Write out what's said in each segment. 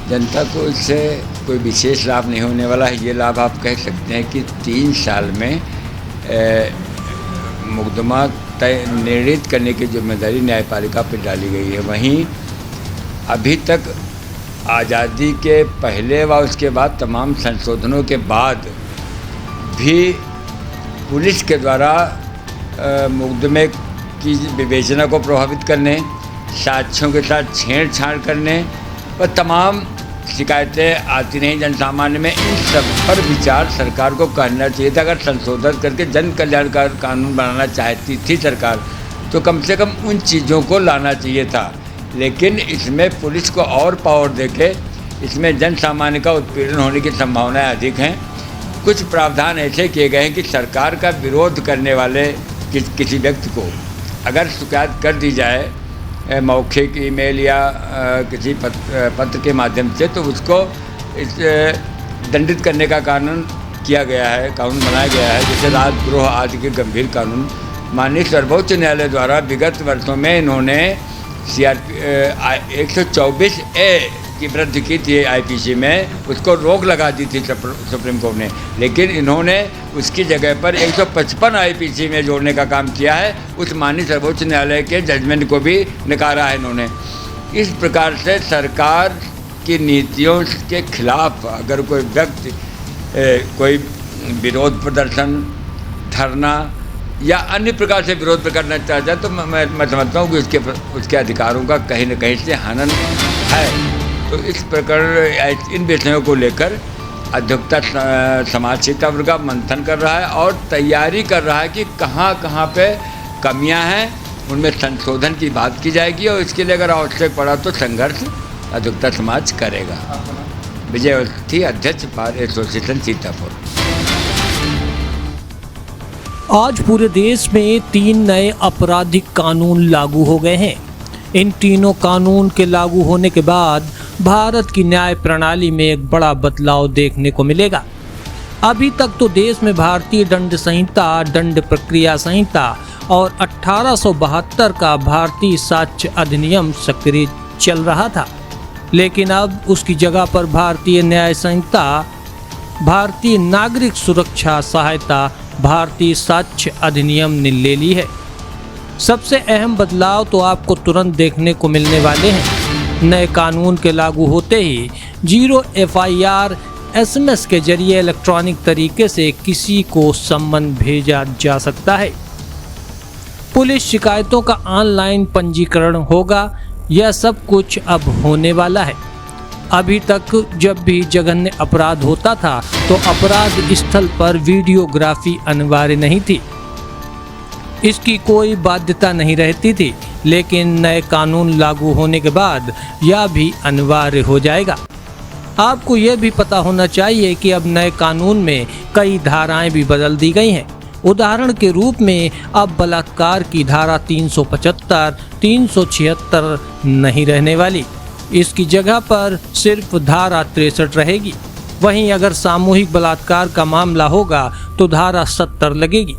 जनता को इससे कोई विशेष लाभ नहीं होने वाला है। ये लाभ आप कह सकते हैं कि 3 साल में मुकदमा निर्णित करने की जिम्मेदारी न्यायपालिका पर डाली गई है। वहीं अभी तक आज़ादी के पहले व उसके बाद तमाम संशोधनों के बाद भी पुलिस के द्वारा मुकदमे की विवेचना को प्रभावित करने, साक्ष्यों के साथ छेड़छाड़ करने और तमाम शिकायतें आती रहीं जन सामान्य में। इन सब पर विचार सरकार को करना चाहिए था। अगर संशोधन करके जन कल्याणकारी कानून बनाना चाहती थी सरकार तो कम से कम उन चीज़ों को लाना चाहिए था, लेकिन इसमें पुलिस को और पावर देके इसमें जन सामान्य का उत्पीड़न होने की संभावनाएं अधिक हैं। कुछ प्रावधान ऐसे किए गए हैं कि सरकार का विरोध करने वाले किसी व्यक्ति को अगर शिकायत कर दी जाए मौखिक ईमेल या किसी पत्र के माध्यम से, तो उसको दंडित करने का कानून किया गया है, कानून बनाया गया है, जैसे राजद्रोह आदि के गंभीर कानून। माननीय सर्वोच्च न्यायालय द्वारा विगत वर्षों में इन्होंने CRP 124A की वृद्धि की थी IPC में, उसको रोक लगा दी थी सुप्रीम कोर्ट ने, लेकिन इन्होंने उसकी जगह पर 155 IPC में जोड़ने का काम किया है। उस माननीय सर्वोच्च न्यायालय के जजमेंट को भी नकारा है इन्होंने। इस प्रकार से सरकार की नीतियों के खिलाफ अगर कोई व्यक्ति कोई विरोध प्रदर्शन, धरना या अन्य प्रकार से विरोध करना चाहता है तो मैं समझता हूँ कि उसके अधिकारों का कहीं न कहीं से हनन है। तो इस प्रकार इन विषयों को लेकर अधिवक्ता समाज क्षेत्र वर्ग का मंथन कर रहा है और तैयारी कर रहा है कि कहाँ कहाँ पे कमियां हैं, उनमें संशोधन की बात की जाएगी और इसके लिए अगर आवश्यक पड़ा तो संघर्ष अधिवक्ता समाज करेगा। विजय अवस्थी, अध्यक्ष बार एसोसिएशन सीतापुर। आज पूरे देश में 3 नए आपराधिक कानून लागू हो गए हैं। इन तीनों कानून के लागू होने के बाद भारत की न्याय प्रणाली में एक बड़ा बदलाव देखने को मिलेगा। अभी तक तो देश में भारतीय दंड संहिता, दंड प्रक्रिया संहिता और 1872 का भारतीय साक्ष्य अधिनियम सक्रिय चल रहा था, लेकिन अब उसकी जगह पर भारतीय न्याय संहिता, भारतीय नागरिक सुरक्षा सहायता, भारतीय साक्ष्य अधिनियम ने ले ली है। सबसे अहम बदलाव तो आपको तुरंत देखने को मिलने वाले हैं। नए कानून के लागू होते ही 0 FIR SMS के जरिए इलेक्ट्रॉनिक तरीके से किसी को सम्मन भेजा जा सकता है। पुलिस शिकायतों का ऑनलाइन पंजीकरण होगा। यह सब कुछ अब होने वाला है। अभी तक जब भी जघन्य अपराध होता था तो अपराध स्थल पर वीडियोग्राफी अनिवार्य नहीं थी, इसकी कोई बाध्यता नहीं रहती थी, लेकिन नए कानून लागू होने के बाद यह भी अनिवार्य हो जाएगा। आपको यह भी पता होना चाहिए कि अब नए कानून में कई धाराएं भी बदल दी गई हैं। उदाहरण के रूप में अब बलात्कार की धारा 375, 376 नहीं रहने वाली, इसकी जगह पर सिर्फ धारा 63 रहेगी। वहीं अगर सामूहिक बलात्कार का मामला होगा तो धारा 70 लगेगी।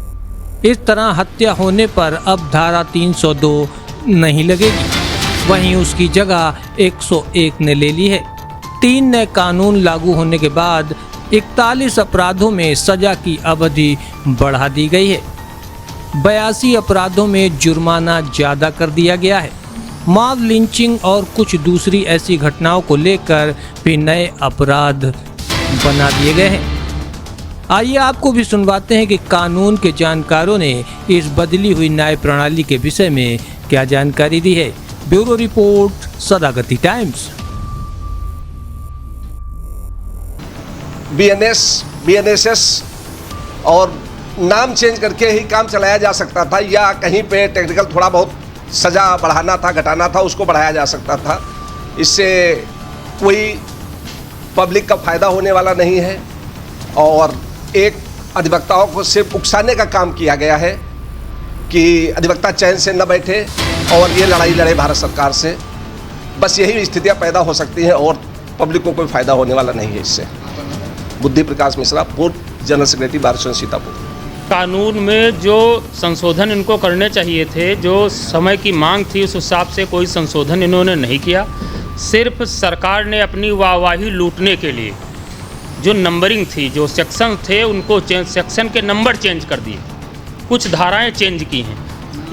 इस तरह हत्या होने पर अब धारा 302 नहीं लगेगी, वहीं उसकी जगह 101 ने ले ली है। 3 नए कानून लागू होने के बाद 41 अपराधों में सजा की अवधि बढ़ा दी गई है। 82 अपराधों में जुर्माना ज़्यादा कर दिया गया है। मॉब लिंचिंग और कुछ दूसरी ऐसी घटनाओं को लेकर भी नए अपराध बना दिए गए हैं। आइए आपको भी सुनवाते हैं कि कानून के जानकारों ने इस बदली हुई न्याय प्रणाली के विषय में क्या जानकारी दी है। Bureau report, Sadagati times. BNSS और नाम चेंज करके ही काम चलाया जा सकता था, या कहीं पे टेक्निकल थोड़ा बहुत सज़ा बढ़ाना था, घटाना था, उसको बढ़ाया जा सकता था। इससे कोई पब्लिक का फ़ायदा होने वाला नहीं है और एक अधिवक्ताओं को सिर्फ उकसाने का काम किया गया है कि अधिवक्ता चैन से न बैठे और ये लड़ाई लड़े भारत सरकार से। बस यही स्थितियां पैदा हो सकती हैं और पब्लिक को कोई फ़ायदा होने वाला नहीं है इससे। बुद्धि प्रकाश मिश्रा, पूर्व general secretary bar association Sitapur. कानून में जो संशोधन इनको करने चाहिए थे, जो समय की मांग थी, उस हिसाब से कोई संशोधन इन्होंने नहीं किया। सिर्फ सरकार ने अपनी वाहवाही लूटने के लिए जो नंबरिंग थी, जो सेक्शन थे, उनको सेक्शन के नंबर चेंज कर दिए, कुछ धाराएं चेंज की हैं,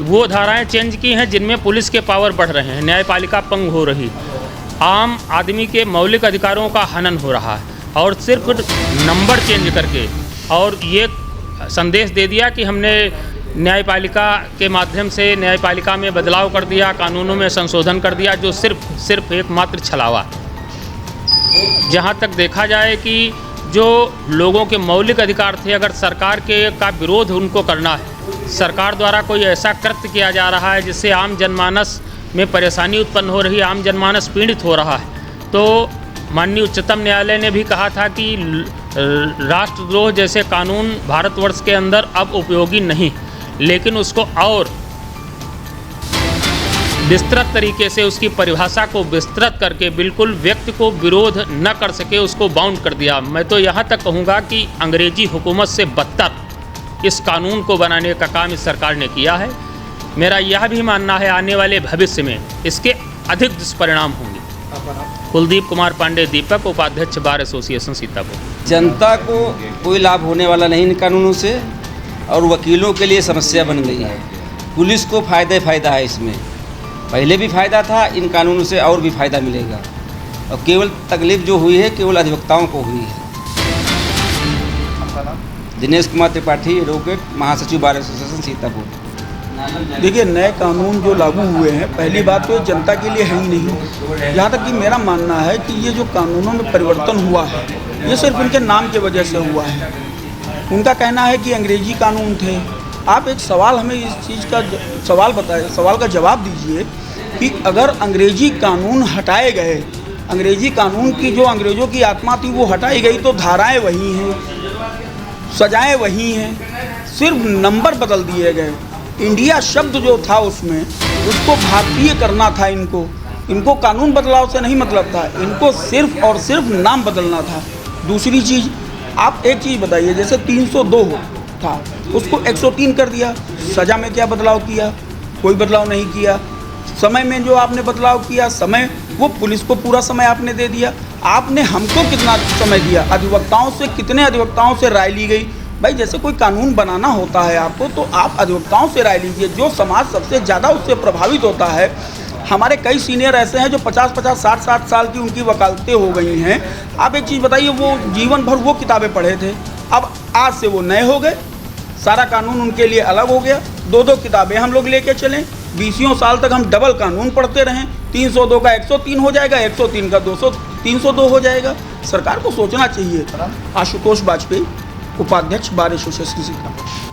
वो धाराएं चेंज की हैं जिनमें पुलिस के पावर बढ़ रहे हैं, न्यायपालिका पंग हो रही, आम आदमी के मौलिक अधिकारों का हनन हो रहा है, और सिर्फ नंबर चेंज करके और ये संदेश दे दिया कि हमने न्यायपालिका के माध्यम से न्यायपालिका में बदलाव कर दिया, कानूनों में संशोधन कर दिया, जो सिर्फ एकमात्र छलावा। जहाँ तक देखा जाए कि जो लोगों के मौलिक अधिकार थे, अगर सरकार का विरोध उनको करना है, सरकार द्वारा कोई ऐसा कृत्य किया जा रहा है जिससे आम जनमानस में परेशानी उत्पन्न हो रही है, आम जनमानस पीड़ित हो रहा है, तो माननीय उच्चतम न्यायालय ने भी कहा था कि राष्ट्रद्रोह जैसे कानून भारतवर्ष के अंदर अब उपयोगी नहीं, लेकिन उसको और विस्तृत तरीके से उसकी परिभाषा को विस्तृत करके बिल्कुल व्यक्ति को विरोध न कर सके उसको बाउंड कर दिया। मैं तो यहाँ तक कहूँगा कि अंग्रेजी हुकूमत से बदतर इस कानून को बनाने का काम इस सरकार ने किया है। मेरा यह भी मानना है आने वाले भविष्य में इसके अधिक दुष्परिणाम होंगे। कुलदीप कुमार पांडे दीपक, उपाध्यक्ष बार एसोसिएशन सीतापुर। जनता को कोई लाभ होने वाला नहीं इन कानूनों से, और वकीलों के लिए समस्या बन गई है। पुलिस को फ़ायदा है इसमें, पहले भी फ़ायदा था, इन कानूनों से और भी फ़ायदा मिलेगा, और केवल तकलीफ जो हुई है केवल अधिवक्ताओं को हुई है। दिनेश कुमार त्रिपाठी, एडवोकेट, महासचिव बार एसोसिएशन सीतापुर। देखिए, नए कानून जो लागू हुए हैं, पहली बात तो जनता के लिए है ही नहीं। यहाँ तक कि मेरा मानना है कि ये जो कानूनों में परिवर्तन हुआ है, ये सिर्फ उनके नाम की वजह से हुआ है। उनका कहना है कि अंग्रेजी कानून थे। आप एक सवाल हमें इस चीज़ का सवाल बताए, सवाल का जवाब दीजिए कि अगर अंग्रेजी कानून हटाए गए, अंग्रेजी कानून की जो अंग्रेज़ों की आत्मा थी वो हटाई गई, तो धाराएँ वही हैं, सजाएँ वही हैं, सिर्फ नंबर बदल दिए गए। इंडिया शब्द जो था उसमें, उसको भारतीय करना था। इनको कानून बदलाव से नहीं मतलब था, इनको सिर्फ और सिर्फ नाम बदलना था। दूसरी चीज़, आप एक चीज़ बताइए, जैसे 302 था उसको 103 कर दिया, सज़ा में क्या बदलाव किया? कोई बदलाव नहीं किया। समय में जो आपने बदलाव किया, समय वो पुलिस को पूरा समय आपने दे दिया। आपने हमको कितना समय दिया? अधिवक्ताओं से, कितने अधिवक्ताओं से राय ली गई? भाई, जैसे कोई कानून बनाना होता है आपको, तो आप अधिवक्ताओं से राय लीजिए, जो समाज सबसे ज़्यादा उससे प्रभावित होता है। हमारे कई सीनियर ऐसे हैं जो 50-50, 60-60 साल की उनकी वकालतें हो गई हैं। आप एक चीज़ बताइए, वो जीवन भर वो किताबें पढ़े थे, अब आज से वो नए हो गए, सारा कानून उनके लिए अलग हो गया। 2-2 किताबें हम लोग लेके चलें, 20 साल तक हम डबल कानून पढ़ते रहें, 302 का 103 हो जाएगा, 103 का 302 हो जाएगा। सरकार को सोचना चाहिए। आशुतोष वाजपेयी, उपाध्यक्ष बार एसोसिएशन सीतापुर।